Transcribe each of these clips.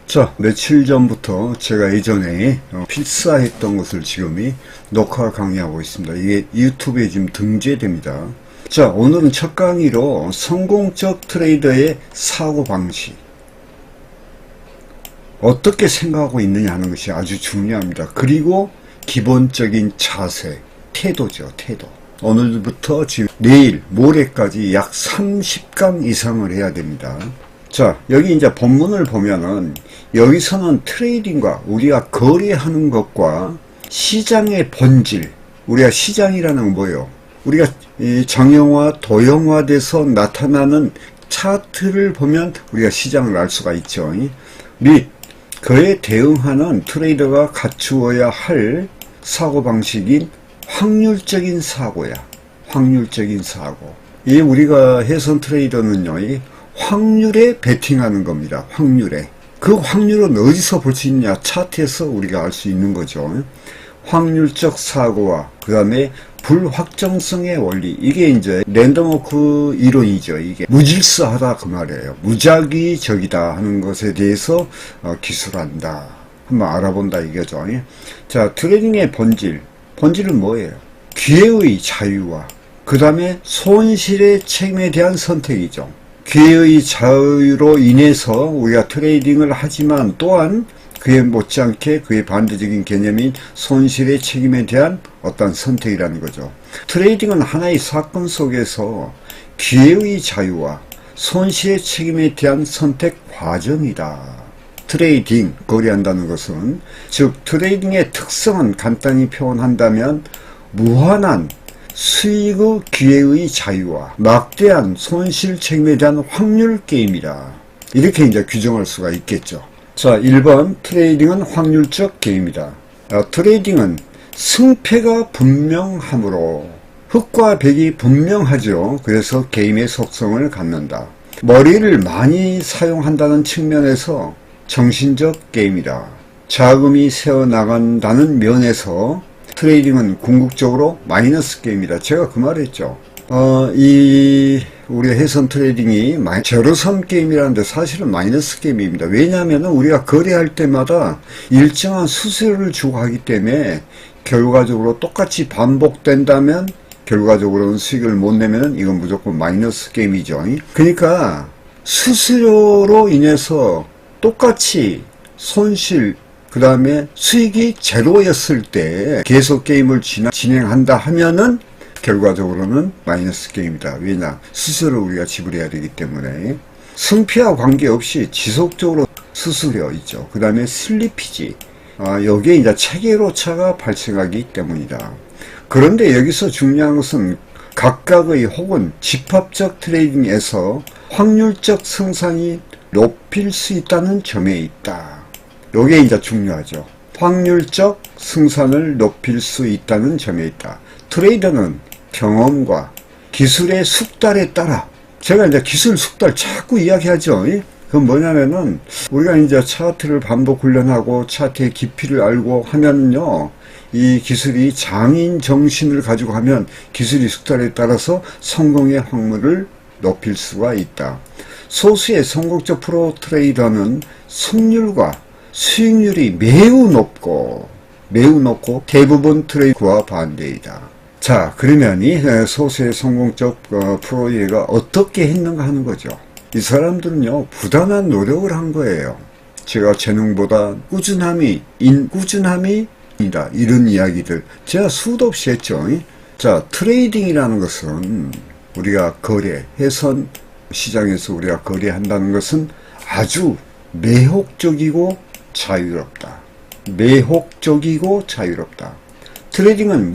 자, 며칠 전부터 제가 예전에 필사했던 것을 지금이 녹화 강의하고 있습니다. 이게 유튜브에 지금 등재됩니다. 자, 오늘은 첫 강의로 성공적 트레이더의 사고방식, 어떻게 생각하고 있느냐 하는 것이 아주 중요합니다. 그리고 기본적인 자세, 태도죠, 태도. 오늘부터 지금 내일, 모레까지 약 30강 이상을 해야 됩니다. 자, 여기 이제 본문을 보면은 여기서는 트레이딩과 우리가 거래하는 것과 시장의 본질, 우리가 시장이라는 건 뭐예요? 우리가 정형화, 도형화돼서 나타나는 차트를 보면 우리가 시장을 알 수가 있죠. 및 그에 대응하는 트레이더가 갖추어야 할 사고방식인 확률적인 사고야. 확률적인 사고. 이 우리가 해선 트레이더는요, 이 확률에 베팅하는 겁니다. 확률에. 그 확률은 어디서 볼 수 있냐? 차트에서 우리가 알 수 있는 거죠. 확률적 사고와 그 다음에 불확정성의 원리. 이게 이제 랜덤워크 이론이죠. 이게 무질서하다 그 말이에요. 무작위적이다 하는 것에 대해서 기술한다. 한번 알아본다 이거죠. 자, 트레이딩의 본질은 뭐예요? 기회의 자유와 그 다음에 손실의 책임에 대한 선택이죠. 기회의 자유로 인해서 우리가 트레이딩을 하지만 또한 그에 못지않게 그의 반대적인 개념인 손실의 책임에 대한 어떤 선택이라는 거죠. 트레이딩은 하나의 사건 속에서 기회의 자유와 손실의 책임에 대한 선택 과정이다. 트레이딩, 거래한다는 것은, 즉 트레이딩의 특성은 간단히 표현한다면 무한한 수익의 기회의 자유와 막대한 손실 책임에 대한 확률 게임이다. 이렇게 이제 규정할 수가 있겠죠. 자, 1번 트레이딩은 확률적 게임이다. 트레이딩은 승패가 분명하므로 흑과 백이 분명하죠. 그래서 게임의 속성을 갖는다. 머리를 많이 사용한다는 측면에서 정신적 게임이다. 자금이 새어나간다는 면에서 트레이딩은 궁극적으로 마이너스 게임이다. 제가 그 말 했죠. 우리 해선 트레이딩이 제로섬 게임이라는데 사실은 마이너스 게임입니다. 왜냐하면 우리가 거래할 때마다 일정한 수수료를 주고 하기 때문에 결과적으로 똑같이 반복된다면 결과적으로는 수익을 못 내면 이건 무조건 마이너스 게임이죠. 그러니까 수수료로 인해서 똑같이 손실, 그 다음에 수익이 제로였을 때 계속 게임을 진행한다 하면은 결과적으로는 마이너스 게임이다. 왜냐? 수수료를 우리가 지불해야 되기 때문에. 승패와 관계없이 지속적으로 수수료 있죠. 그 다음에 슬리피지. 여기에 이제 체계로차가 발생하기 때문이다. 그런데 여기서 중요한 것은 각각의 혹은 집합적 트레이딩에서 확률적 승산이 높일 수 있다는 점에 있다. 요게 이제 중요하죠. 확률적 승산을 높일 수 있다는 점에 있다. 트레이더는 경험과 기술의 숙달에 따라, 제가 이제 기술 숙달 자꾸 이야기하죠. 그건 뭐냐면은 우리가 이제 차트를 반복 훈련하고 차트의 깊이를 알고 하면요, 이 기술이 장인 정신을 가지고 하면 기술이 숙달에 따라서 성공의 확률을 높일 수가 있다. 소수의 성공적 프로 트레이더는 승률과 수익률이 매우 높고 대부분 트레이더와 반대이다. 자, 그러면 이 소수의 성공적 프로가 어떻게 했는가 하는 거죠. 이 사람들은요, 부단한 노력을 한 거예요. 제가 재능보다 꾸준함이다. 이런 이야기들 제가 수도 없이 했죠. 자, 트레이딩이라는 것은 우리가 해선 시장에서 우리가 거래한다는 것은 아주 매혹적이고 자유롭다. 트레이딩은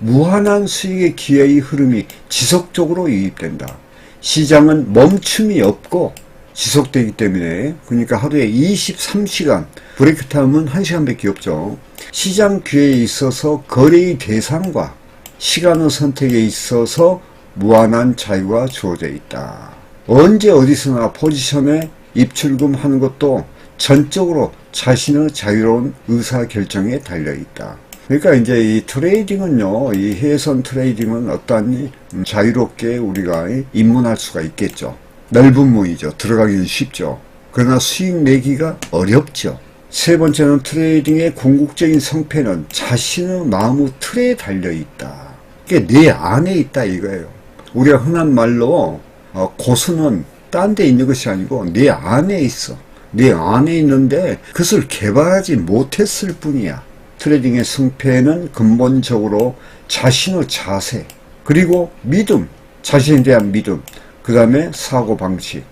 무한한 수익의 기회의 흐름이 지속적으로 유입된다. 시장은 멈춤이 없고 지속되기 때문에, 그러니까 하루에 23시간, 브레이크 타임은 1시간밖에 없죠. 시장 기회에 있어서 거래의 대상과 시간의 선택에 있어서 무한한 자유가 주어져 있다. 언제 어디서나 포지션에 입출금하는 것도 전적으로 자신의 자유로운 의사결정에 달려있다. 그러니까 이제 이 트레이딩은요, 이 해외선 트레이딩은 어떠한 자유롭게 우리가 입문할 수가 있겠죠. 넓은 문이죠. 들어가기는 쉽죠. 그러나 수익 내기가 어렵죠. 세 번째는 트레이딩의 궁극적인 성패는 자신의 마음의 틀에 달려있다. 이게 내 안에 있다 이거예요. 우리가 흔한 말로 고수는 딴 데 있는 것이 아니고 내 안에 있어. 내 안에 있는데 그것을 개발하지 못했을 뿐이야. 트레이딩의 승패는 근본적으로 자신의 자세, 그리고 믿음, 자신에 대한 믿음, 그 다음에 사고방식,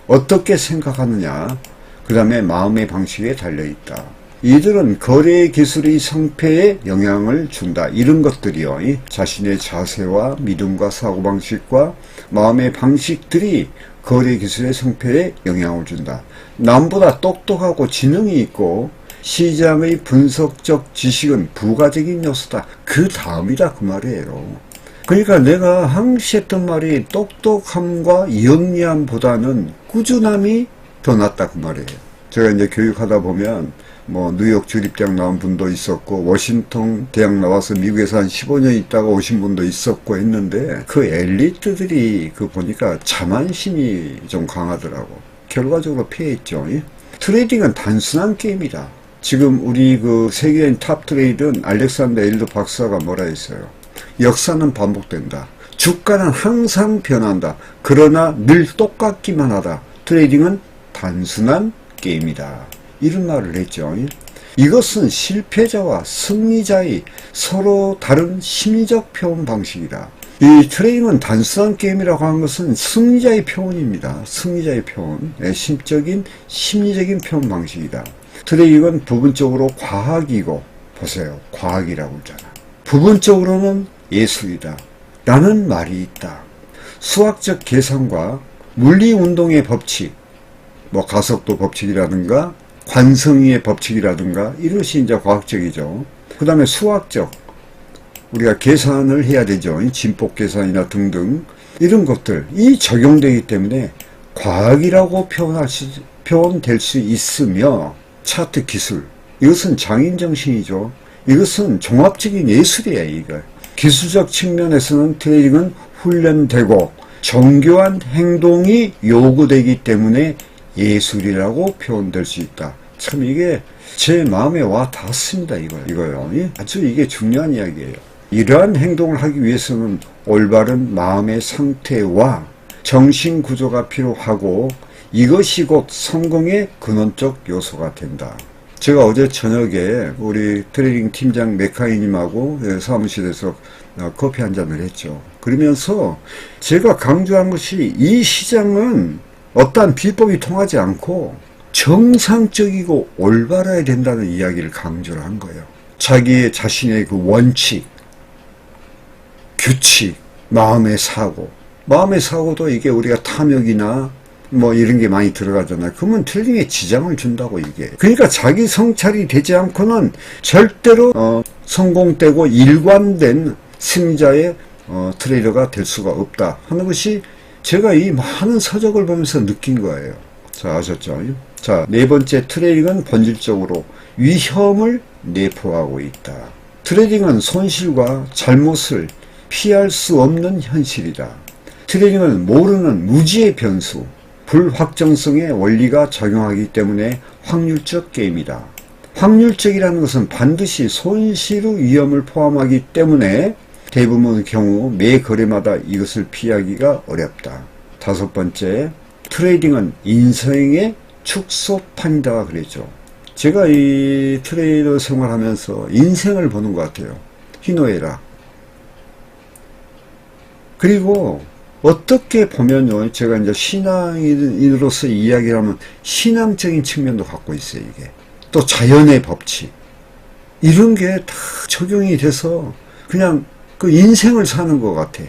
어떻게 생각하느냐, 그 다음에 마음의 방식에 달려있다. 이들은 거래 기술의 성패에 영향을 준다. 이런 것들이요, 자신의 자세와 믿음과 사고방식과 마음의 방식들이 거래 기술의 성패에 영향을 준다. 남보다 똑똑하고 지능이 있고 시장의 분석적 지식은 부가적인 요소다. 그 다음이다 그 말이에요. 그러니까 내가 항시 했던 말이 똑똑함과 영리함보다는 꾸준함이 더 낫다 그 말이에요. 제가 이제 교육하다 보면 뭐 뉴욕 주립대학 나온 분도 있었고 워싱턴 대학 나와서 미국에서 한 15년 있다가 오신 분도 있었고 했는데 그 엘리트들이 그 보니까 자만심이 좀 강하더라고. 결과적으로 피해했죠. 트레이딩은 단순한 게임이다. 지금 우리 그 세계인 탑 트레이드는 알렉산더 에일더 박사가 뭐라 했어요. 역사는 반복된다. 주가는 항상 변한다. 그러나 늘 똑같기만 하다. 트레이딩은 단순한 게임이다. 이런 말을 했죠. 이것은 실패자와 승리자의 서로 다른 심리적 표현 방식이다. 이 트레이딩은 단순한 게임이라고 하는 것은 승리자의 표현입니다. 승리자의 표현, 심리적인 표현 방식이다. 트레이딩은 부분적으로 과학이고, 보세요. 과학이라고 하잖아. 부분적으로는 예술이다. 라는 말이 있다. 수학적 계산과 물리운동의 법칙, 뭐 가속도 법칙이라든가 관성의 법칙이라든가 이것이 이제 과학적이죠. 그 다음에 수학적, 우리가 계산을 해야 되죠. 진폭 계산이나 등등 이런 것들 이 적용되기 때문에 과학이라고 표현될 수 있으며, 차트 기술, 이것은 장인정신이죠. 이것은 종합적인 예술이에요. 이거 기술적 측면에서는 트레이딩은 훈련되고 정교한 행동이 요구되기 때문에 예술이라고 표현될 수 있다. 참 이게 제 마음에 와 닿습니다. 이거요. 아주 이게 중요한 이야기예요. 이러한 행동을 하기 위해서는 올바른 마음의 상태와 정신 구조가 필요하고 이것이 곧 성공의 근원적 요소가 된다. 제가 어제 저녁에 우리 트레이딩 팀장 메카이님하고 사무실에서 커피 한 잔을 했죠. 그러면서 제가 강조한 것이 이 시장은 어떠한 비법이 통하지 않고 정상적이고 올바라야 된다는 이야기를 강조를 한 거예요. 자신의 그 원칙, 규칙, 마음의 사고도 이게 우리가 탐욕이나 뭐 이런 게 많이 들어가잖아요. 그러면 트레이딩에 지장을 준다고 이게. 그러니까 자기 성찰이 되지 않고는 절대로 성공되고 일관된 승자의 트레이더가 될 수가 없다 하는 것이 제가 이 많은 서적을 보면서 느낀 거예요. 자, 아셨죠? 자, 네 번째, 트레이딩은 본질적으로 위험을 내포하고 있다. 트레이딩은 손실과 잘못을 피할 수 없는 현실이다. 트레이딩은 모르는 무지의 변수, 불확정성의 원리가 작용하기 때문에 확률적 게임이다. 확률적이라는 것은 반드시 손실의 위험을 포함하기 때문에 대부분의 경우 매 거래마다 이것을 피하기가 어렵다. 다섯 번째, 트레이딩은 인생의 축소판이다 그랬죠. 제가 이 트레이더 생활하면서 인생을 보는 것 같아요. 희노애락. 그리고 어떻게 보면요, 제가 이제 신앙인으로서 이야기를 하면 신앙적인 측면도 갖고 있어요, 이게. 또 자연의 법칙. 이런 게 다 적용이 돼서 그냥 그 인생을 사는 것 같아.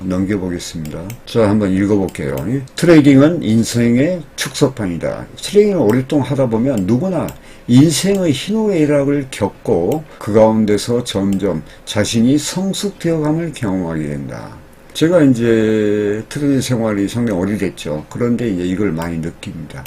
넘겨보겠습니다. 자, 한번 읽어볼게요. 트레이딩은 인생의 축소판이다. 트레이딩을 오랫동안 하다 보면 누구나 인생의 희노애락을 겪고 그 가운데서 점점 자신이 성숙되어감을 경험하게 된다. 제가 이제 트레이딩 생활이 상당히 오래됐죠. 그런데 이제 이걸 많이 느낍니다.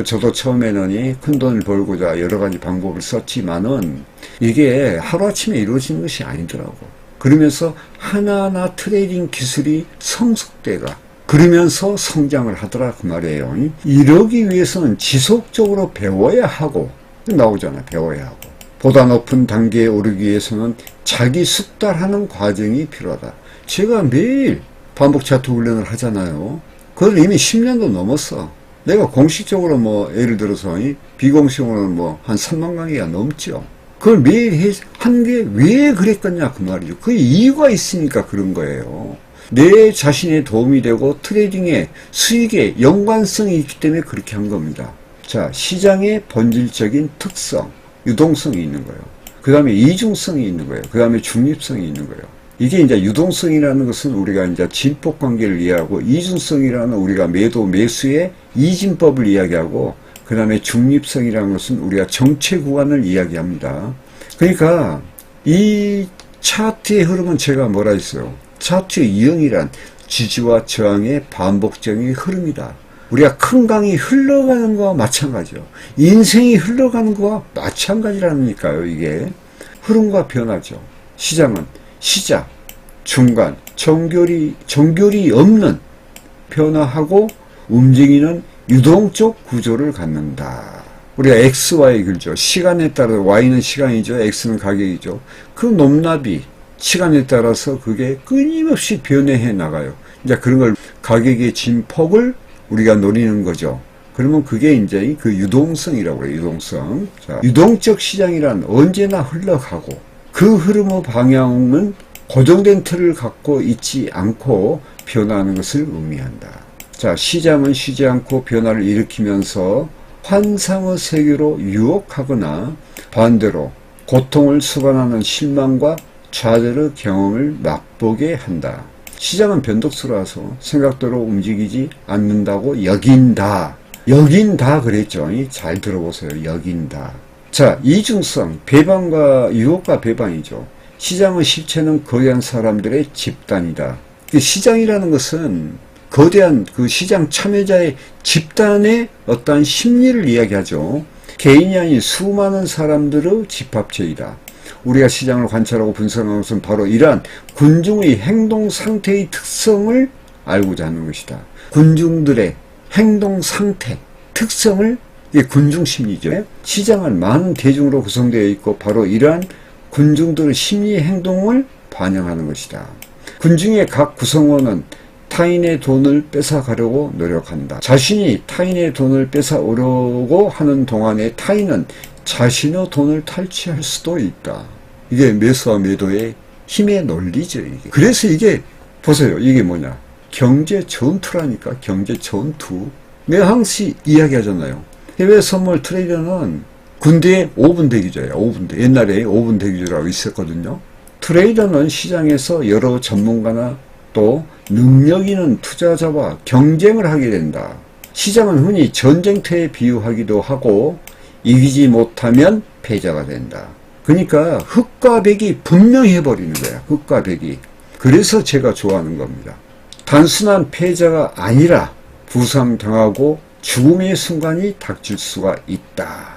저도 처음에는 이 큰돈을 벌고자 여러 가지 방법을 썼지만은 이게 하루아침에 이루어지는 것이 아니더라고. 그러면서 하나하나 트레이딩 기술이 성숙돼가 그러면서 성장을 하더라 그 말이에요. 이러기 위해서는 지속적으로 배워야 하고 나오잖아. 배워야 하고 보다 높은 단계에 오르기 위해서는 자기 숙달하는 과정이 필요하다. 제가 매일 반복 차트 훈련을 하잖아요. 그걸 이미 10년도 넘었어. 내가 공식적으로 뭐 예를 들어서 비공식으로는 뭐 한 3만 강의가 넘죠. 그걸 매일 한 게 왜 그랬겠냐 그 말이죠. 그 이유가 있으니까 그런 거예요. 내 자신에 도움이 되고 트레이딩의 수익에 연관성이 있기 때문에 그렇게 한 겁니다. 자, 시장의 본질적인 특성, 유동성이 있는 거예요. 그 다음에 이중성이 있는 거예요. 그 다음에 중립성이 있는 거예요. 이게 이제 유동성이라는 것은 우리가 이제 진폭 관계를 이해하고, 이중성이라는 우리가 매도 매수의 이진법을 이야기하고, 그 다음에 중립성이라는 것은 우리가 정체 구간을 이야기합니다. 그러니까 이 차트의 흐름은 제가 뭐라 했어요? 차트의 유형이란 지지와 저항의 반복적인 흐름이다. 우리가 큰 강이 흘러가는 거와 마찬가지요. 인생이 흘러가는 거와 마찬가지라니까요. 이게 흐름과 변화죠. 시장은 시작, 중간, 정결이 없는 변화하고 움직이는 유동적 구조를 갖는다. 우리가 XY 글죠. 시간에 따라 Y는 시간이죠. X는 가격이죠. 그 높낮이 시간에 따라서 그게 끊임없이 변해해 나가요. 이제 그런 걸 가격의 진폭을 우리가 노리는 거죠. 그러면 그게 이제 그 유동성이라고 해요. 유동성. 자, 유동적 시장이란 언제나 흘러가고 그 흐름의 방향은 고정된 틀을 갖고 있지 않고 변화하는 것을 의미한다. 자, 시장은 쉬지 않고 변화를 일으키면서 환상의 세계로 유혹하거나 반대로 고통을 수반하는 실망과 좌절의 경험을 맛보게 한다. 시장은 변덕스러워서 생각대로 움직이지 않는다고 여긴다. 여긴다 그랬죠. 잘 들어보세요. 여긴다. 자, 이중성, 배반과 유혹과 배반이죠. 시장의 실체는 거대한 사람들의 집단이다. 시장이라는 것은 거대한 그 시장 참여자의 집단의 어떠한 심리를 이야기하죠. 개인이 아닌 수많은 사람들의 집합체이다. 우리가 시장을 관찰하고 분석하는 것은 바로 이러한 군중의 행동 상태의 특성을 알고자 하는 것이다. 군중들의 행동 상태, 특성을, 이게 군중 심리죠. 시장은 많은 대중으로 구성되어 있고 바로 이러한 군중들의 심리 행동을 반영하는 것이다. 군중의 각 구성원은 타인의 돈을 뺏어가려고 노력한다. 자신이 타인의 돈을 뺏어오려고 하는 동안에 타인은 자신의 돈을 탈취할 수도 있다. 이게 매수와 매도의 힘의 논리죠. 이게. 그래서 이게 보세요. 이게 뭐냐. 경제 전투라니까. 경제 전투. 내가 항상 이야기하잖아요. 해외 선물 트레이더는 군대의 5분 대기조예요. 5분 대. 옛날에 5분 대기조라고 있었거든요. 트레이더는 시장에서 여러 전문가나 또 능력 있는 투자자와 경쟁을 하게 된다. 시장은 흔히 전쟁터에 비유하기도 하고 이기지 못하면 패자가 된다. 그러니까 흑과 백이 분명히 해버리는 거야. 흑과 백이. 그래서 제가 좋아하는 겁니다. 단순한 패자가 아니라 부상당하고 죽음의 순간이 닥칠 수가 있다.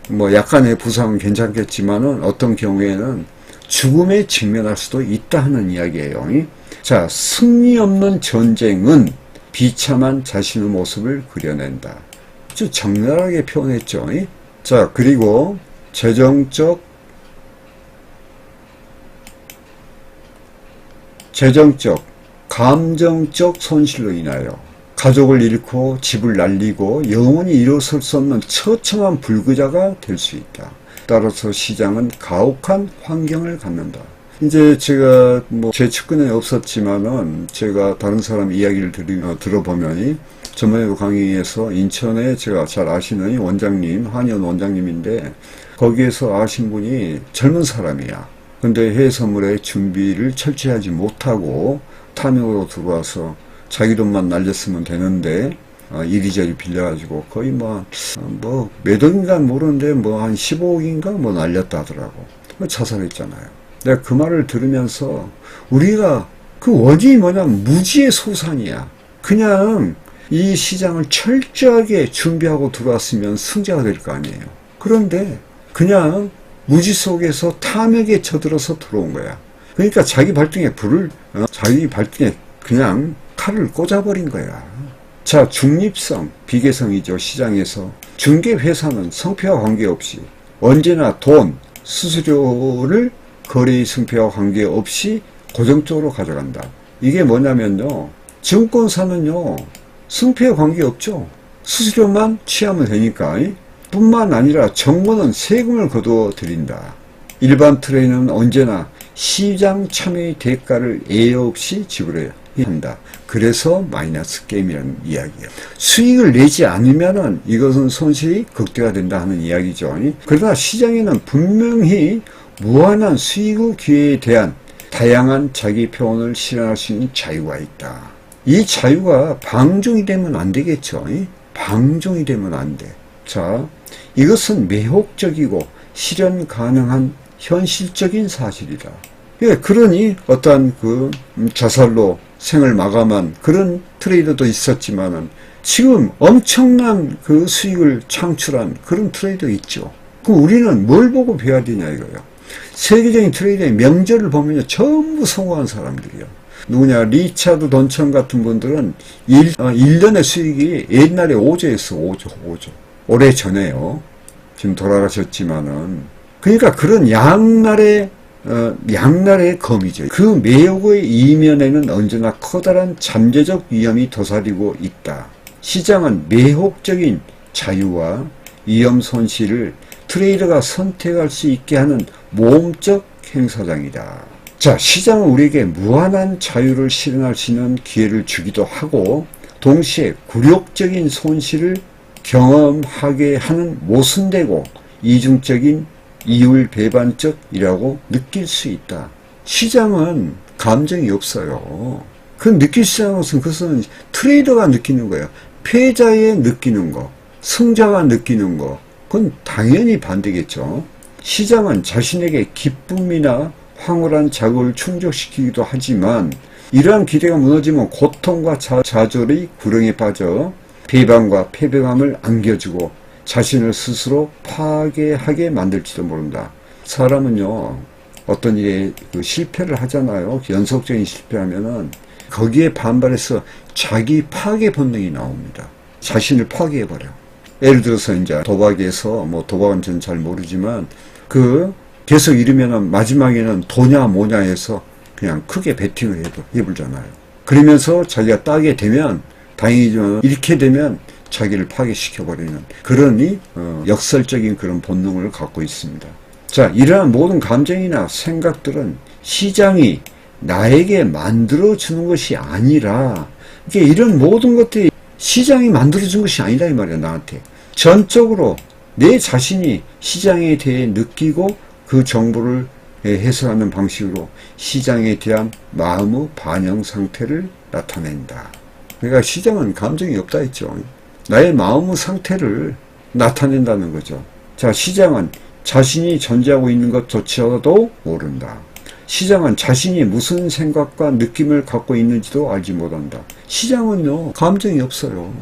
뭐 약간의 부상은 괜찮겠지만은 어떤 경우에는 죽음에 직면할 수도 있다 하는 이야기예요. 자, 승리 없는 전쟁은 비참한 자신의 모습을 그려낸다. 아주 적나라하게 표현했죠. 자, 그리고 재정적, 감정적 손실로 인하여 가족을 잃고 집을 날리고 영원히 일어설 수 없는 처참한 불구자가 될 수 있다. 따라서 시장은 가혹한 환경을 갖는다. 이제 제가 뭐 제 측근에 없었지만은 제가 다른 사람 이야기를 들어보면 전번에도 강의에서 인천에 제가 잘 아시는 원장님, 한의원 원장님인데 거기에서 아신 분이 젊은 사람이야. 근데 해외 선물에 준비를 철저히 하지 못하고 탐욕으로 들어와서 자기 돈만 날렸으면 되는데 이리저리 빌려가지고 거의 몇 억인가 모르는데 뭐 한 15억인가 뭐 날렸다 하더라고. 자살했잖아요. 내가 그 말을 들으면서 우리가 그 원인이 뭐냐면 무지의 소산이야. 그냥 이 시장을 철저하게 준비하고 들어왔으면 승자가 될 거 아니에요. 그런데 그냥 무지 속에서 탐욕에 젖들어서 들어온 거야. 그러니까 자기 발등에 자기 발등에 그냥 칼을 꽂아버린 거야. 자, 중립성, 비계성이죠. 시장에서 중개회사는 성패와 관계없이 언제나 돈, 수수료를 거래의 승패와 관계없이 고정적으로 가져간다. 이게 뭐냐면요, 증권사는요 승패와 관계없죠. 수수료만 취하면 되니까. 뿐만 아니라 정부는 세금을 거두어 드린다. 일반 트레이너는 언제나 시장 참여의 대가를 예외 없이 지불해야 한다. 그래서 마이너스 게임이라는 이야기예요. 수익을 내지 않으면은 이것은 손실이 극대화된다 하는 이야기죠. 그러나 시장에는 분명히 무한한 수익의 기회에 대한 다양한 자기 표현을 실현할 수 있는 자유가 있다. 이 자유가 방종이 되면 안 되겠죠. 방종이 되면 안 돼. 자, 이것은 매혹적이고 실현 가능한 현실적인 사실이다. 그러니 어떠한 자살로 생을 마감한 그런 트레이더도 있었지만은 지금 엄청난 수익을 창출한 그런 트레이더 있죠. 그럼 우리는 뭘 보고 배워야 되냐 이거예요. 세계적인 트레이더의 명절을 보면요, 전부 성공한 사람들이요. 누구냐, 리차드 돈천 같은 분들은 1년의 수익이 옛날에 5조였어. 5조. 오래 전에요. 지금 돌아가셨지만은. 그러니까 그런 양날의 검이죠. 그 매혹의 이면에는 언제나 커다란 잠재적 위험이 도사리고 있다. 시장은 매혹적인 자유와 위험 손실을 트레이더가 선택할 수 있게 하는 모험적 행사장이다. 자, 시장은 우리에게 무한한 자유를 실현할 수 있는 기회를 주기도 하고 동시에 굴욕적인 손실을 경험하게 하는 모순되고 이중적인 이율배반적이라고 느낄 수 있다. 시장은 감정이 없어요. 그 느낄 수 있는 것은 그것은 트레이더가 느끼는 거예요. 패자의 느끼는 거, 승자가 느끼는 거, 그건 당연히 반대겠죠. 시장은 자신에게 기쁨이나 황홀한 자극을 충족시키기도 하지만 이러한 기대가 무너지면 고통과 좌절의 구렁에 빠져 비방과 패배감을 안겨주고 자신을 스스로 파괴하게 만들지도 모른다. 사람은요, 어떤 일에 실패를 하잖아요. 연속적인 실패하면은 거기에 반발해서 자기 파괴 본능이 나옵니다. 자신을 파괴해버려. 예를 들어서 이제 도박에서, 도박은 저는 잘 모르지만 계속 이러면은 마지막에는 도냐 뭐냐 해서 그냥 크게 베팅을 해보잖아요. 그러면서 자기가 따게 되면 다행이지만 이렇게 되면 자기를 파괴시켜버리는 그러니 역설적인 그런 본능을 갖고 있습니다. 자, 이러한 모든 감정이나 생각들은 시장이 나에게 만들어주는 것이 아니라 이런 모든 것들이 시장이 만들어준 것이 아니다 이 말이야. 나한테 전적으로 내 자신이 시장에 대해 느끼고 그 정보를 해석하는 방식으로 시장에 대한 마음의 반영 상태를 나타낸다. 그러니까 시장은 감정이 없다 했죠. 나의 마음의 상태를 나타낸다는 거죠. 자, 시장은 자신이 존재하고 있는 것조차도 모른다. 시장은 자신이 무슨 생각과 느낌을 갖고 있는지도 알지 못한다. 시장은요, 감정이 없어요.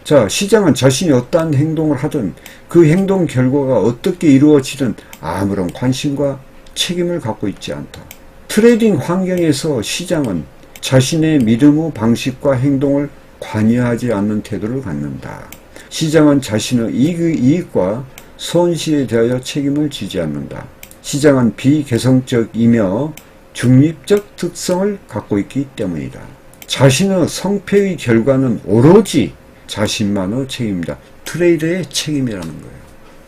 자, 시장은 자신이 어떠한 행동을 하든 그 행동 결과가 어떻게 이루어지든 아무런 관심과 책임을 갖고 있지 않다. 트레이딩 환경에서 시장은 자신의 믿음의 방식과 행동을 관여하지 않는 태도를 갖는다. 시장은 자신의 이익과 손실에 대하여 책임을 지지 않는다. 시장은 비개성적이며 중립적 특성을 갖고 있기 때문이다. 자신의 성패의 결과는 오로지 자신만의 책임이다. 트레이더의 책임이라는 거예요.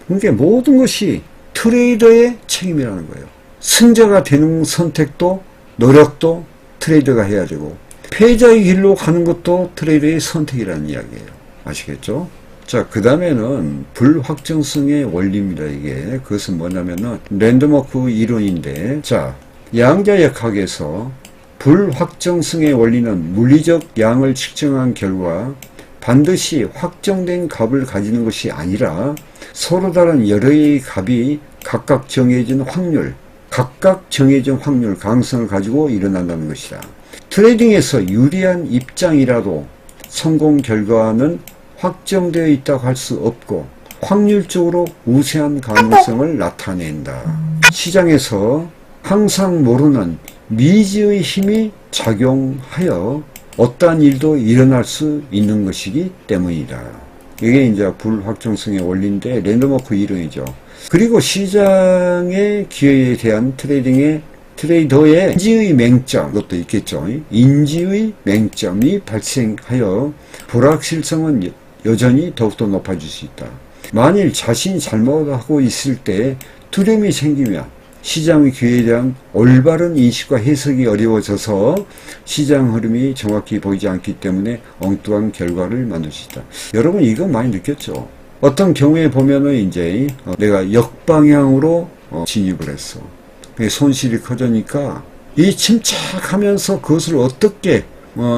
그러니까 모든 것이 트레이더의 책임이라는 거예요. 승자가 되는 선택도 노력도 트레이더가 해야 되고 패자의 길로 가는 것도 트레이더의 선택이라는 이야기예요. 아시겠죠? 자, 그 다음에는 불확정성의 원리입니다. 이게 그것은 뭐냐면은 랜덤워크 이론인데, 자, 양자역학에서 불확정성의 원리는 물리적 양을 측정한 결과 반드시 확정된 값을 가지는 것이 아니라 서로 다른 여러의 값이 각각 정해진 확률, 가능성을 가지고 일어난다는 것이다. 트레이딩에서 유리한 입장이라도 성공 결과는 확정되어 있다고 할 수 없고 확률적으로 우세한 가능성을 나타낸다. 시장에서 항상 모르는 미지의 힘이 작용하여 어떠한 일도 일어날 수 있는 것이기 때문이다. 이게 이제 불확정성의 원리인데 랜덤워크 이론이죠. 그리고 시장의 기회에 대한 트레이더의 인지의 맹점, 그것도 있겠죠. 인지의 맹점이 발생하여 불확실성은 여전히 더욱더 높아질 수 있다. 만일 자신이 잘못하고 있을 때 두려움이 생기면 시장의 기회에 대한 올바른 인식과 해석이 어려워져서 시장 흐름이 정확히 보이지 않기 때문에 엉뚱한 결과를 만들 수 있다. 여러분 이거 많이 느꼈죠? 어떤 경우에 보면은 이제 내가 역방향으로 진입을 했어. 손실이 커지니까 이 침착하면서 그것을 어떻게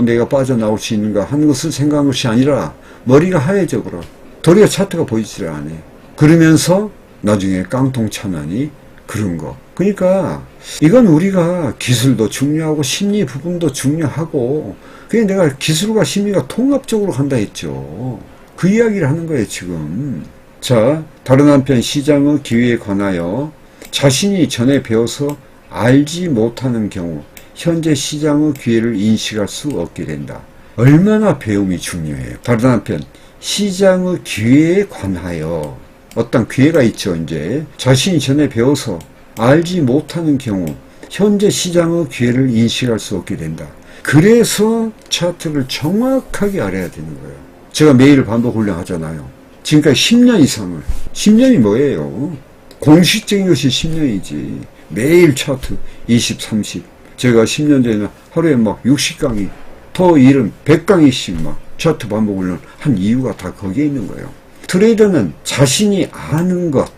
내가 빠져나올 수 있는가 하는 것을 생각한 것이 아니라 머리가 하얘져 버려. 도리어 차트가 보이질 않아. 그러면서 나중에 깡통차면이 그런 거. 그러니까 이건 우리가 기술도 중요하고 심리 부분도 중요하고 그냥 내가 기술과 심리가 통합적으로 간다 했죠. 그 이야기를 하는 거예요 지금. 자, 다른 한편 시장의 기회에 관하여 자신이 전에 배워서 알지 못하는 경우 현재 시장의 기회를 인식할 수 없게 된다. 얼마나 배움이 중요해요. 다른 한편 시장의 기회에 관하여 어떤 기회가 있죠. 이제 자신이 전에 배워서 알지 못하는 경우 현재 시장의 기회를 인식할 수 없게 된다. 그래서 차트를 정확하게 알아야 되는 거예요. 제가 매일 반복 훈련하잖아요. 지금까지 10년 이상을. 10년이 뭐예요? 공식적인 것이 10년이지. 매일 차트 20, 30. 제가 10년 전에는 하루에 막 60강의, 더 일은 100강의씩 막 차트 반복 훈련 한 이유가 다 거기에 있는 거예요. 트레이더는 자신이 아는 것,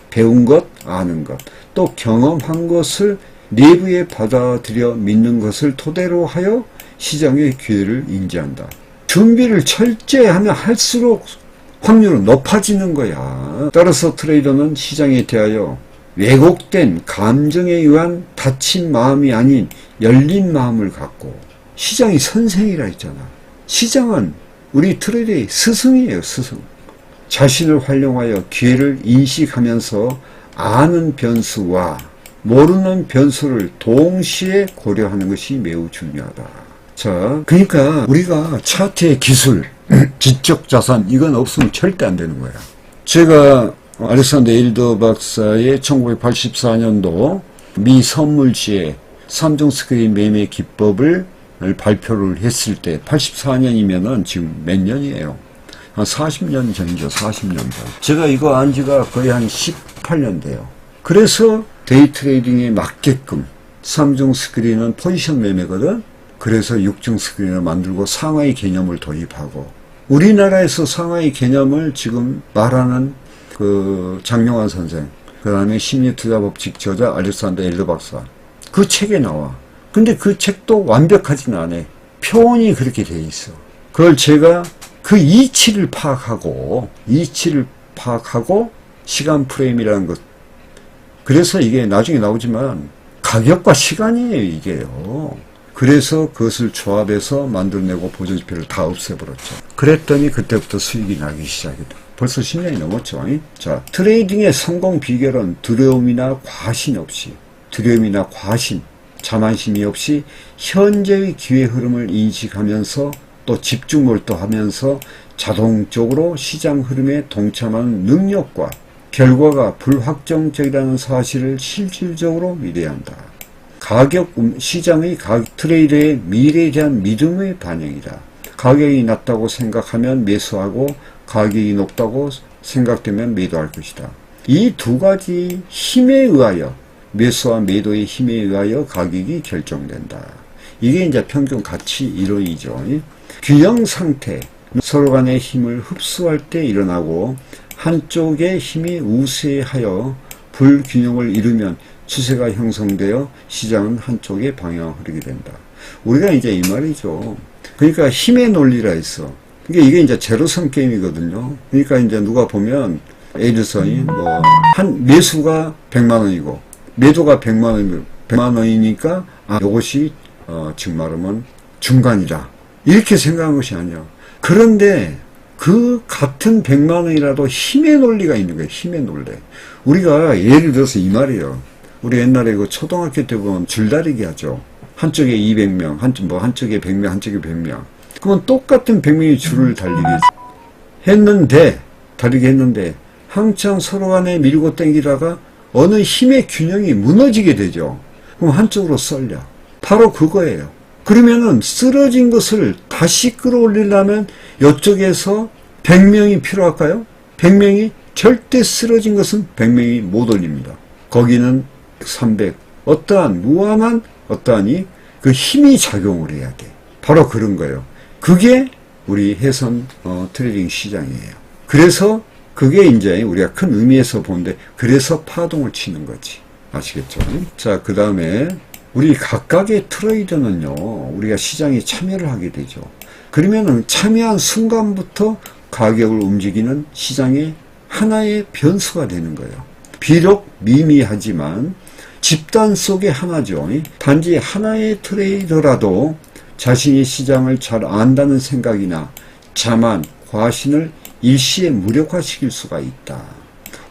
배운 것, 아는 것, 또 경험한 것을 내부에 받아들여 믿는 것을 토대로 하여 시장의 기회를 인지한다. 준비를 철저히 하면 할수록 확률은 높아지는 거야. 따라서 트레이더는 시장에 대하여 왜곡된 감정에 의한 닫힌 마음이 아닌 열린 마음을 갖고, 시장이 선생이라 했잖아. 시장은 우리 트레이더의 스승이에요, 스승. 자신을 활용하여 기회를 인식하면서 아는 변수와 모르는 변수를 동시에 고려하는 것이 매우 중요하다. 자, 그러니까 우리가 차트의 기술, 지적 자산 이건 없으면 절대 안 되는 거야. 제가 알렉산더 에일더 박사의 1984년도 미 선물지의 3종 스크린 매매 기법을 발표를 했을 때 84년이면은 지금 몇 년이에요? 한 40년 전이죠. 40년 전. 제가 이거 안 지가 거의 한 18년 돼요. 그래서 데이 트레이딩에 맞게끔 3종 스크린은 포지션 매매거든. 그래서 6종 스크린을 만들고 상하이 개념을 도입하고, 우리나라에서 상하이 개념을 지금 말하는 그 장용환 선생, 그 다음에 심리투자법칙 저자 알렉산더 에일더 박사, 그 책에 나와. 근데 그 책도 완벽하진 않아. 표현이 그렇게 돼 있어. 그걸 제가 그 이치를 파악하고 시간 프레임이라는 것. 그래서 이게 나중에 나오지만 가격과 시간이에요, 이게요. 그래서 그것을 조합해서 만들어내고 보조지표를 다 없애버렸죠. 그랬더니 그때부터 수익이 나기 시작했다. 벌써 10년이 넘었죠. 자, 트레이딩의 성공 비결은 두려움이나 과신, 자만심이 없이 현재의 기회 흐름을 인식하면서 또 집중 몰두하면서 자동적으로 시장 흐름에 동참하는 능력과 결과가 불확정적이라는 사실을 실질적으로 믿어야 한다. 시장의 트레이더의 미래에 대한 믿음의 반영이다. 가격이 낮다고 생각하면 매수하고 가격이 높다고 생각되면 매도할 것이다. 이 두 가지 힘에 의하여, 매수와 매도의 힘에 의하여 가격이 결정된다. 이게 이제 평균 가치 이론이죠. 균형 상태, 서로 간의 힘을 흡수할 때 일어나고 한쪽의 힘이 우세하여 불균형을 이루면 추세가 형성되어 시장은 한쪽의 방향을 흐르게 된다. 우리가 이제 이 말이죠. 그러니까 힘의 논리라 했어. 그러니까 이게 이제 제로섬 게임이거든요. 그러니까 이제 누가 보면 에이드선이 한 매수가 100만 원이고 매도가 100만 원이니까 요것이 지금 말하면 중간이다. 이렇게 생각한 것이 아니야. 그런데 그 같은 100만 원이라도 힘의 논리가 있는 거예요. 힘의 논리. 우리가 예를 들어서 이 말이에요. 우리 옛날에 그 초등학교 때 보면 줄다리기 하죠. 한쪽에 200명, 한쪽에 100명, 한쪽에 100명. 그러면 똑같은 100명이 줄을 달리게 했는데, 한창 서로 간에 밀고 당기다가 어느 힘의 균형이 무너지게 되죠. 그럼 한쪽으로 쏠려. 바로 그거예요. 그러면은 쓰러진 것을 다시 끌어올리려면 이쪽에서 100명이 필요할까요? 100명이 절대 쓰러진 것은 100명이 못 올립니다. 거기는 300, 어떠한 무한한 어떠하니 그 힘이 작용을 해야 돼. 바로 그런 거예요. 그게 우리 해선 트레이딩 시장이에요. 그래서 그게 이제 우리가 큰 의미에서 보는데, 그래서 파동을 치는 거지. 아시겠죠? 자, 그 다음에 우리 각각의 트레이더는요, 우리가 시장에 참여를 하게 되죠. 그러면은 참여한 순간부터 가격을 움직이는 시장의 하나의 변수가 되는 거예요. 비록 미미하지만 집단 속의 하나죠. 단지 하나의 트레이더라도 자신이 시장을 잘 안다는 생각이나 자만, 과신을 일시에 무력화시킬 수가 있다.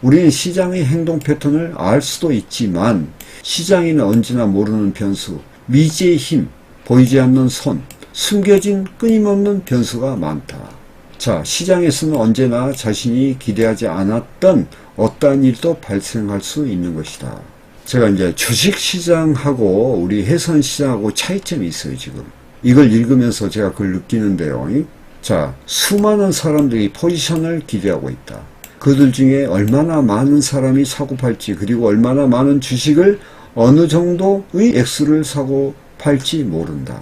우리는 시장의 행동 패턴을 알 수도 있지만 시장에는 언제나 모르는 변수, 미지의 힘, 보이지 않는 손, 숨겨진 끊임없는 변수가 많다. 자, 시장에서는 언제나 자신이 기대하지 않았던 어떠한 일도 발생할 수 있는 것이다. 제가 이제 주식시장하고 우리 해선시장하고 차이점이 있어요, 지금. 이걸 읽으면서 제가 그걸 느끼는데요. 자, 수많은 사람들이 포지션을 기대하고 있다. 그들 중에 얼마나 많은 사람이 사고 팔지, 그리고 얼마나 많은 주식을 어느 정도의 액수를 사고 팔지 모른다.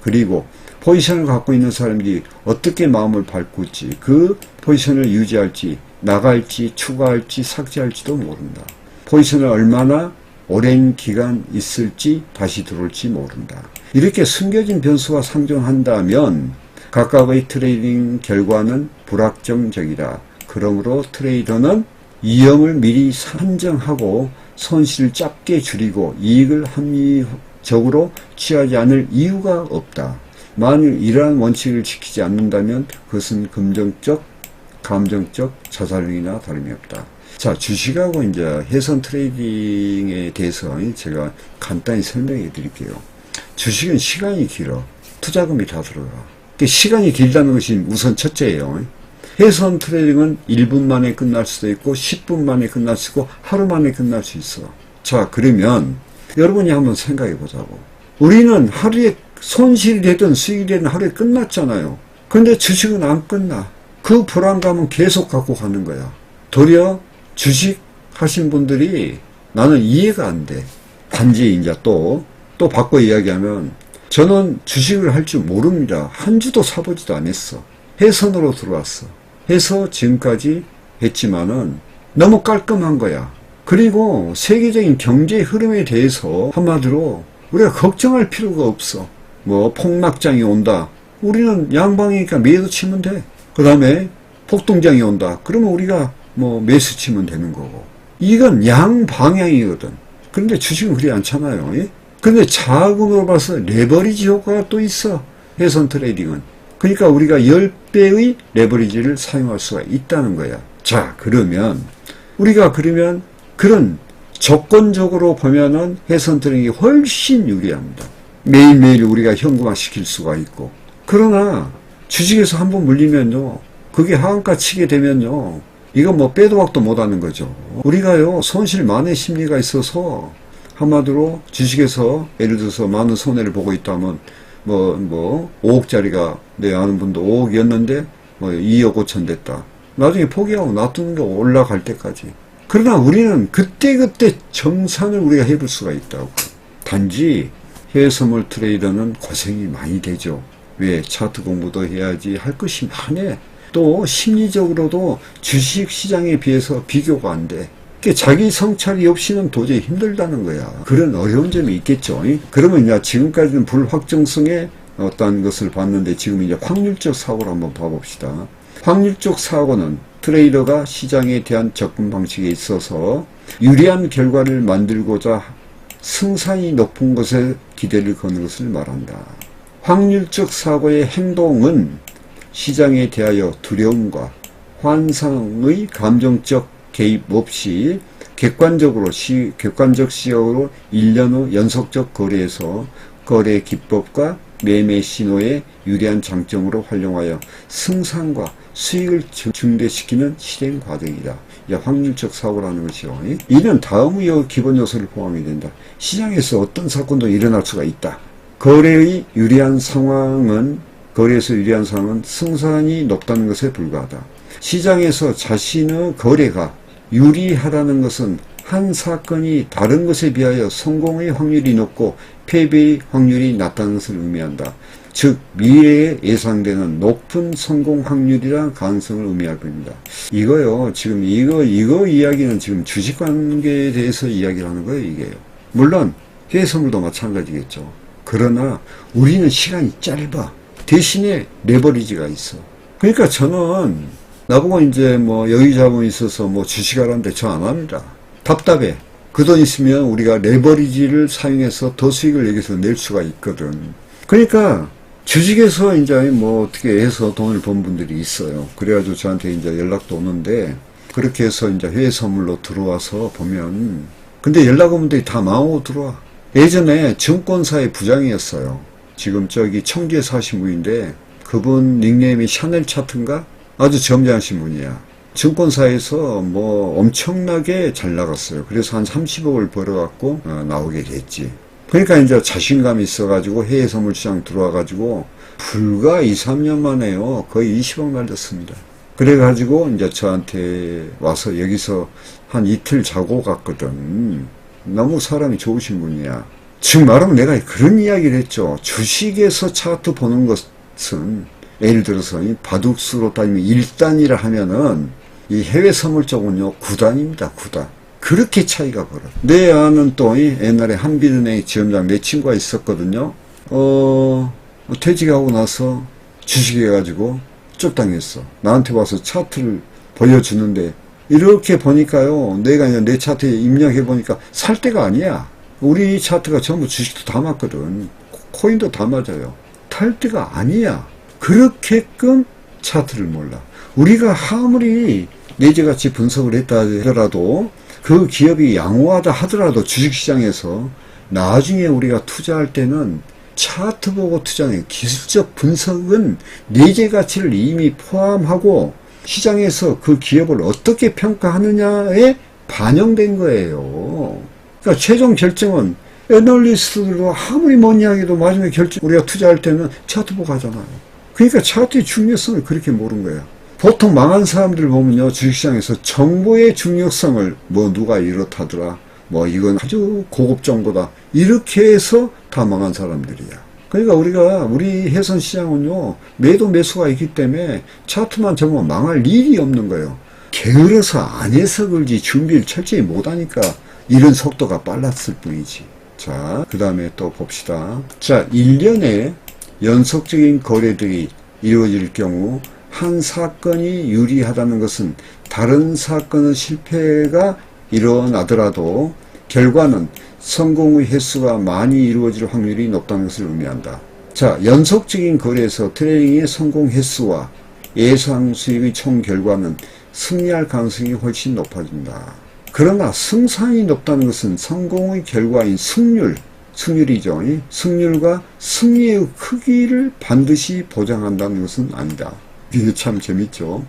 그리고 포지션을 갖고 있는 사람들이 어떻게 마음을 바꿀지, 그 포지션을 유지할지, 나갈지, 추가할지, 삭제할지도 모른다. 포지션을 얼마나 오랜 기간 있을지, 다시 들어올지 모른다. 이렇게 숨겨진 변수가 상존한다면 각각의 트레이딩 결과는 불확정적이다. 그러므로 트레이더는 위험을 미리 산정하고 손실을 짧게 줄이고 이익을 합리적으로 취하지 않을 이유가 없다. 만일 이러한 원칙을 지키지 않는다면 그것은 금전적, 감정적 자살행위나 다름이 없다. 자, 주식하고 이제 해선 트레이딩에 대해서 제가 간단히 설명해 드릴게요. 주식은 시간이 길어. 투자금이 다 들어가. 시간이 길다는 것이 우선 첫째예요. 해선 트레이딩은 1분 만에 끝날 수도 있고 10분 만에 끝날 수 있고 하루 만에 끝날 수 있어. 자, 그러면 여러분이 한번 생각해 보자고. 우리는 하루에 손실이 되든 수익이 되든 하루에 끝났잖아요. 근데 주식은 안 끝나. 그 불안감은 계속 갖고 가는 거야. 도리어 주식 하신 분들이 나는 이해가 안 돼. 단지 이제 또 바꿔 이야기하면 저는 주식을 할 줄 모릅니다. 한 주도 사보지도 않았어. 해선으로 들어왔어. 해서 지금까지 했지만은 너무 깔끔한 거야. 그리고 세계적인 경제 흐름에 대해서 한마디로 우리가 걱정할 필요가 없어. 뭐 폭락장이 온다. 우리는 양방이니까 매도 치면 돼. 그 다음에 폭등장이 온다. 그러면 우리가 뭐 매수 치면 되는 거고. 이건 양방향이거든. 그런데 주식은 그렇지 않잖아요. 예? 근데 자금으로 봐서 레버리지 효과가 또 있어. 해선 트레이딩은. 그러니까 우리가 10배의 레버리지를 사용할 수가 있다는 거야. 자, 그러면 우리가 그런 조건적으로 보면은 해선 트레이딩이 훨씬 유리합니다. 매일매일 우리가 현금화 시킬 수가 있고. 그러나 주식에서 한번 물리면요, 그게 하한가 치게 되면요, 이건 뭐 빼도 박도 못하는 거죠. 우리가요, 손실 만회 심리가 있어서 한마디로 주식에서 예를 들어서 많은 손해를 보고 있다면 5억짜리가 내 아는 분도 5억이었는데 2억 5천 됐다. 나중에 포기하고 놔두는 게 올라갈 때까지. 그러나 우리는 그때그때 정산을 우리가 해볼 수가 있다고. 단지 해외선물 트레이더는 고생이 많이 되죠. 왜? 차트 공부도 해야지 할 것이 많아. 또 심리적으로도 주식시장에 비해서 비교가 안 돼. 자기 성찰이 없이는 도저히 힘들다는 거야. 그런 어려운 점이 있겠죠. 그러면 이제 지금까지는 불확정성의 어떤 것을 봤는데 지금 이제 확률적 사고를 한번 봐봅시다. 확률적 사고는 트레이더가 시장에 대한 접근 방식에 있어서 유리한 결과를 만들고자 승산이 높은 것에 기대를 거는 것을 말한다. 확률적 사고의 행동은 시장에 대하여 두려움과 환상의 감정적 개입 없이 객관적 시각으로 1년 후 연속적 거래에서 거래 기법과 매매 신호의 유리한 장점으로 활용하여 승산과 수익을 증대시키는 실행 과정이다. 확률적 사고라는 것이요. 이는 다음의 기본 요소를 포함이 된다. 시장에서 어떤 사건도 일어날 수가 있다. 거래에서 유리한 상황은 승산이 높다는 것에 불과하다. 시장에서 자신의 거래가 유리하다는 것은 한 사건이 다른 것에 비하여 성공의 확률이 높고 패배의 확률이 낮다는 것을 의미한다. 즉 미래에 예상되는 높은 성공 확률이란 가능성을 의미할 겁니다. 이거요. 지금 이거 이야기는 지금 주식 관계에 대해서 이야기를 하는 거예요. 이게요. 물론 해외선물도 마찬가지겠죠. 그러나 우리는 시간이 짧아. 대신에 레버리지가 있어. 그러니까 저는 나보고 이제 뭐 여유 자금이 있어서 뭐 주식하라는데 저 안 합니다. 답답해. 그 돈 있으면 우리가 레버리지를 사용해서 더 수익을 여기서 낼 수가 있거든. 그러니까 주식에서 이제 뭐 어떻게 해서 돈을 번 분들이 있어요. 그래가지고 저한테 이제 연락도 오는데 그렇게 해서 이제 해외 선물로 들어와서 보면 근데 연락 온 분들이 다 망하고 들어와. 예전에 증권사의 부장이었어요. 지금 저기 청주에 사신 분인데 그분 닉네임이 샤넬 차트인가? 아주 점잖으신 분이야. 증권사에서 뭐 엄청나게 잘 나갔어요. 그래서 한 30억을 벌어갖고 나오게 됐지. 그러니까 이제 자신감이 있어가지고 해외 선물시장 들어와가지고 불과 2, 3년 만에요. 거의 20억 날렸습니다. 그래가지고 이제 저한테 와서 여기서 한 이틀 자고 갔거든. 너무 사람이 좋으신 분이야. 지금 말하면 내가 그런 이야기를 했죠. 주식에서 차트 보는 것은 예를 들어서 바둑수로 따지면 1단이라 하면은 이 해외 선물 쪽은요 9단입니다. 9단. 그렇게 차이가 벌어. 내 아는 또 옛날에 한빛은행 지점장 내 친구가 있었거든요. 퇴직하고 나서 주식해가지고 쭉 당했어. 나한테 와서 차트를 보여주는데 이렇게 보니까요. 내가 내 차트에 입력해보니까 살 때가 아니야. 우리 차트가 전부 주식도 다 맞거든. 코인도 다 맞아요. 탈 때가 아니야. 그렇게끔 차트를 몰라. 우리가 아무리 내재가치 분석을 했다 하더라도 그 기업이 양호하다 하더라도 주식시장에서 나중에 우리가 투자할 때는 차트 보고 투자해요. 기술적 분석은 내재가치를 이미 포함하고 시장에서 그 기업을 어떻게 평가하느냐에 반영된 거예요. 그러니까 최종 결정은 애널리스트들도 아무리 뭔 이야기도 마지막에 우리가 투자할 때는 차트 보고 하잖아요. 그러니까 차트의 중요성을 그렇게 모르는 거예요. 보통 망한 사람들 보면요, 주식시장에서 정보의 중요성을 뭐 누가 이렇다더라, 뭐 이건 아주 고급 정보다, 이렇게 해서 다 망한 사람들이야. 그러니까 우리 해선시장은요, 매도 매수가 있기 때문에 차트만 적으면 망할 일이 없는 거예요. 게을러서 안 해서 그런지 준비를 철저히 못하니까 이런 속도가 빨랐을 뿐이지. 자, 그 다음에 또 봅시다. 자, 1년에 연속적인 거래들이 이루어질 경우 한 사건이 유리하다는 것은 다른 사건의 실패가 일어나더라도 결과는 성공의 횟수가 많이 이루어질 확률이 높다는 것을 의미한다. 자, 연속적인 거래에서 트레이딩의 성공 횟수와 예상 수익의 총 결과는 승리할 가능성이 훨씬 높아진다. 그러나 승산이 높다는 것은 성공의 결과인 승률이죠. 승률과 승리의 크기를 반드시 보장한다는 것은 아니다. 이게 참 재밌죠.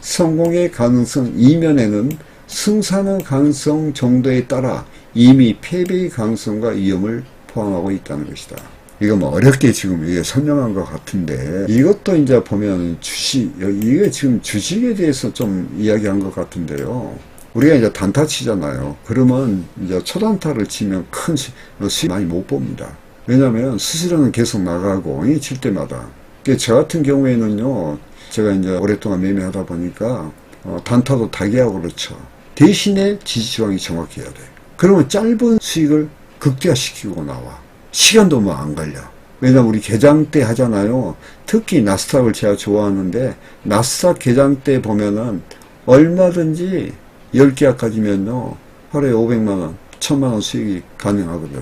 성공의 가능성 이면에는 승산의 가능성 정도에 따라 이미 패배의 가능성과 위험을 포함하고 있다는 것이다. 이거 뭐 어렵게 지금 이게 설명한 것 같은데, 이것도 이제 보면 이게 지금 주식에 대해서 좀 이야기한 것 같은데요. 우리가 이제 단타 치잖아요. 그러면 이제 초단타를 치면 큰 수익 많이 못 봅니다. 왜냐하면 수수료는 계속 나가고 칠 때마다. 저 같은 경우에는요, 제가 이제 오랫동안 매매하다 보니까 단타도 타기하고 그렇죠. 대신에 지지저항이 정확해야 돼. 그러면 짧은 수익을 극대화시키고 나와. 시간도 뭐 안 걸려. 왜냐면 우리 개장 때 하잖아요. 특히 나스닥을 제가 좋아하는데 나스닥 개장 때 보면은 얼마든지 10계약 가지면요 하루에 500만원, 1000만원 수익이 가능하거든.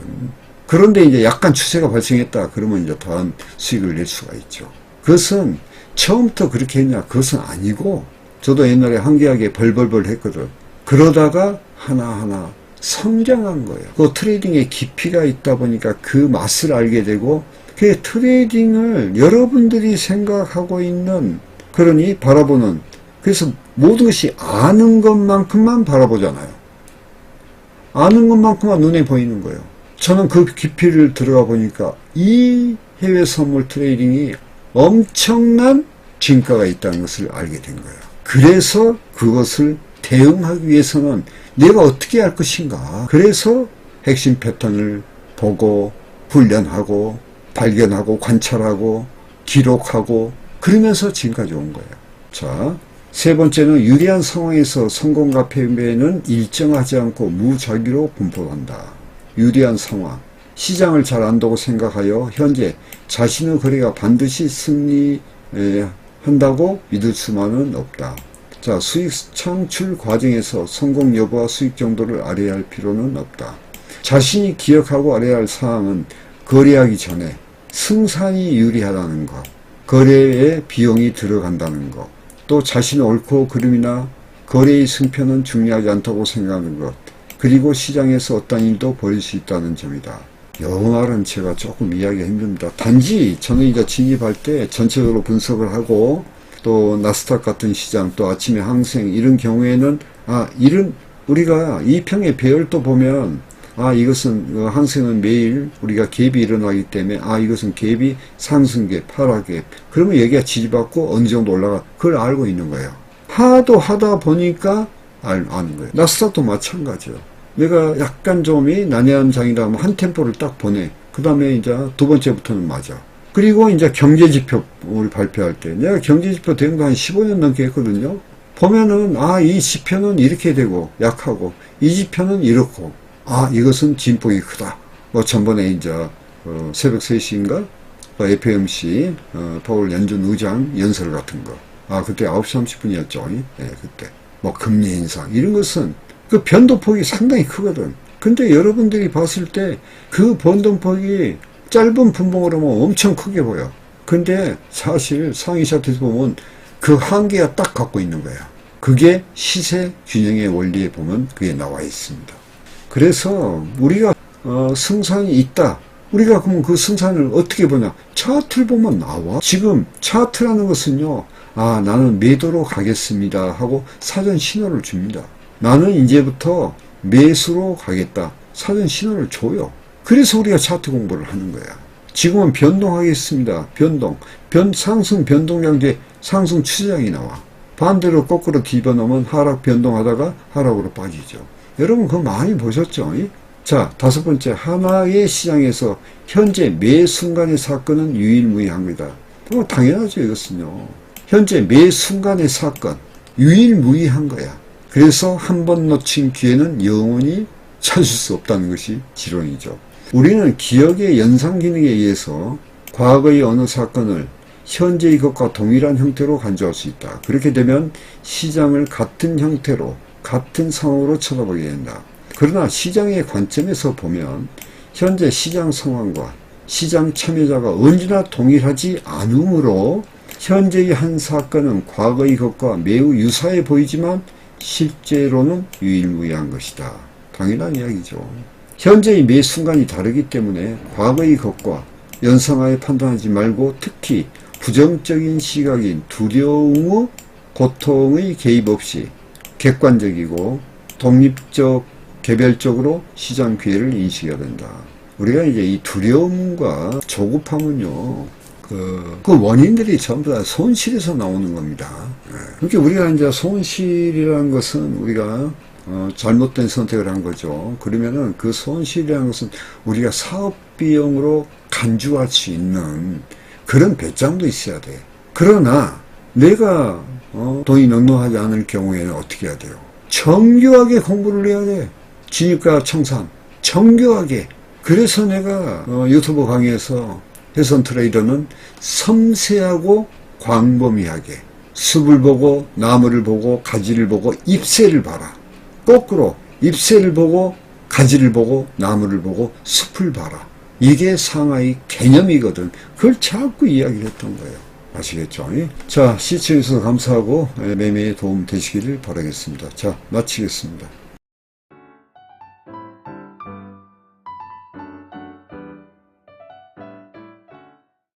그런데 이제 약간 추세가 발생했다. 그러면 이제 더한 수익을 낼 수가 있죠. 그것은 처음부터 그렇게 했냐? 그것은 아니고, 저도 옛날에 한계하게 벌벌벌 했거든. 그러다가 하나하나 성장한 거예요. 그 트레이딩에 깊이가 있다 보니까 그 맛을 알게 되고, 그 트레이딩을 여러분들이 생각하고 있는, 그러니 바라보는, 그래서 모든 것이 아는 것만큼만 바라보잖아요. 아는 것만큼만 눈에 보이는 거예요. 저는 그 깊이를 들어가 보니까 이 해외 선물 트레이딩이 엄청난 진가가 있다는 것을 알게 된 거예요. 그래서 그것을 대응하기 위해서는 내가 어떻게 할 것인가. 그래서 핵심 패턴을 보고 훈련하고 발견하고 관찰하고 기록하고 그러면서 지금까지 온 거예요. 자, 세 번째는 유리한 상황에서 성공과 패배는 일정하지 않고 무작위로 분포한다. 유리한 상황. 시장을 잘 안다고 생각하여 현재 자신의 거래가 반드시 승리한다고 믿을 수만은 없다. 자, 수익 창출 과정에서 성공 여부와 수익 정도를 알아야 할 필요는 없다. 자신이 기억하고 알아야 할 사항은 거래하기 전에 승산이 유리하다는 것, 거래에 비용이 들어간다는 것, 또 자신의 옳고 그름이나 거래의 승패는 중요하지 않다고 생각하는 것, 그리고 시장에서 어떤 일도 벌일 수 있다는 점이다. 이 말은 제가 조금 이해하기가 힘듭니다. 단지 저는 이제 진입할 때 전체적으로 분석을 하고 또 나스닥 같은 시장, 또 아침에 항생 이런 경우에는 이런 우리가 이평의 배열도 보면 이것은 항생은 매일 우리가 갭이 일어나기 때문에 이것은 갭이 상승갭, 하락갭. 그러면 여기가 지지받고 어느 정도 올라가. 그걸 알고 있는 거예요. 하도 하다 보니까 아는 거예요. 나스닥도 마찬가지예요. 내가 약간 좀이 난해한 장이라면 한 템포를 딱 보내. 그 다음에 이제 두 번째부터는 맞아. 그리고 이제 경제지표를 발표할 때 내가 경제지표 된 거 한 15년 넘게 했거든요. 보면은 이 지표는 이렇게 되고 약하고 이 지표는 이렇고 이것은 진폭이 크다. 전번에 이제 새벽 3시인가 FOMC 파월 연준 의장 연설 같은 거. 그때 9시 30분이었죠. 예, 그때 금리 인상 이런 것은 그 변동폭이 상당히 크거든. 근데 여러분들이 봤을 때 그 변동폭이 짧은 분봉으로 보면 엄청 크게 보여. 근데 사실 상위 차트에서 보면 그 한계가 딱 갖고 있는 거야. 그게 시세 균형의 원리에 보면 그게 나와 있습니다. 그래서 우리가 승산이 있다. 우리가 그러면 그 승산을 어떻게 보냐? 차트를 보면 나와. 지금 차트라는 것은요. 나는 매도로 가겠습니다 하고 사전 신호를 줍니다. 나는 이제부터 매수로 가겠다. 사전 신호를 줘요. 그래서 우리가 차트 공부를 하는 거야. 지금은 변동하겠습니다. 상승 변동량제 상승 추세장이 나와. 반대로 거꾸로 뒤집어놓으면 하락 변동하다가 하락으로 빠지죠. 여러분 그거 많이 보셨죠? 자, 다섯 번째, 하나의 시장에서 현재 매 순간의 사건은 유일무이합니다. 당연하죠. 이것은요. 현재 매 순간의 사건 유일무이한 거야. 그래서 한 번 놓친 기회는 영원히 찾을 수 없다는 것이 지론이죠. 우리는 기억의 연상 기능에 의해서 과거의 어느 사건을 현재의 것과 동일한 형태로 간주할 수 있다. 그렇게 되면 시장을 같은 형태로 같은 상황으로 쳐다보게 된다. 그러나 시장의 관점에서 보면 현재 시장 상황과 시장 참여자가 언제나 동일하지 않으므로 현재의 한 사건은 과거의 것과 매우 유사해 보이지만 실제로는 유일무이한 것이다. 당연한 이야기죠. 현재의 매 순간이 다르기 때문에 과거의 것과 연상하여 판단하지 말고 특히 부정적인 시각인 두려움의 고통의 개입 없이 객관적이고 독립적 개별적으로 시장 기회를 인식해야 된다. 우리가 이제 이 두려움과 조급함은요, 그 원인들이 전부 다 손실에서 나오는 겁니다. 그러니까 우리가 이제 손실이라는 것은 우리가 잘못된 선택을 한 거죠. 그러면은 그 손실이라는 것은 우리가 사업 비용으로 간주할 수 있는 그런 배짱도 있어야 돼. 그러나 내가 돈이 넉넉하지 않을 경우에는 어떻게 해야 돼요? 정교하게 공부를 해야 돼. 진입과 청산 정교하게. 그래서 내가 유튜브 강의에서 해선 트레이더는 섬세하고 광범위하게 숲을 보고 나무를 보고 가지를 보고 잎새를 봐라. 거꾸로 잎새를 보고 가지를 보고 나무를 보고 숲을 봐라. 이게 상하이 개념이거든. 그걸 자꾸 이야기했던 거예요. 아시겠죠? 자, 시청해주셔서 감사하고 매매에 도움 되시기를 바라겠습니다. 자, 마치겠습니다.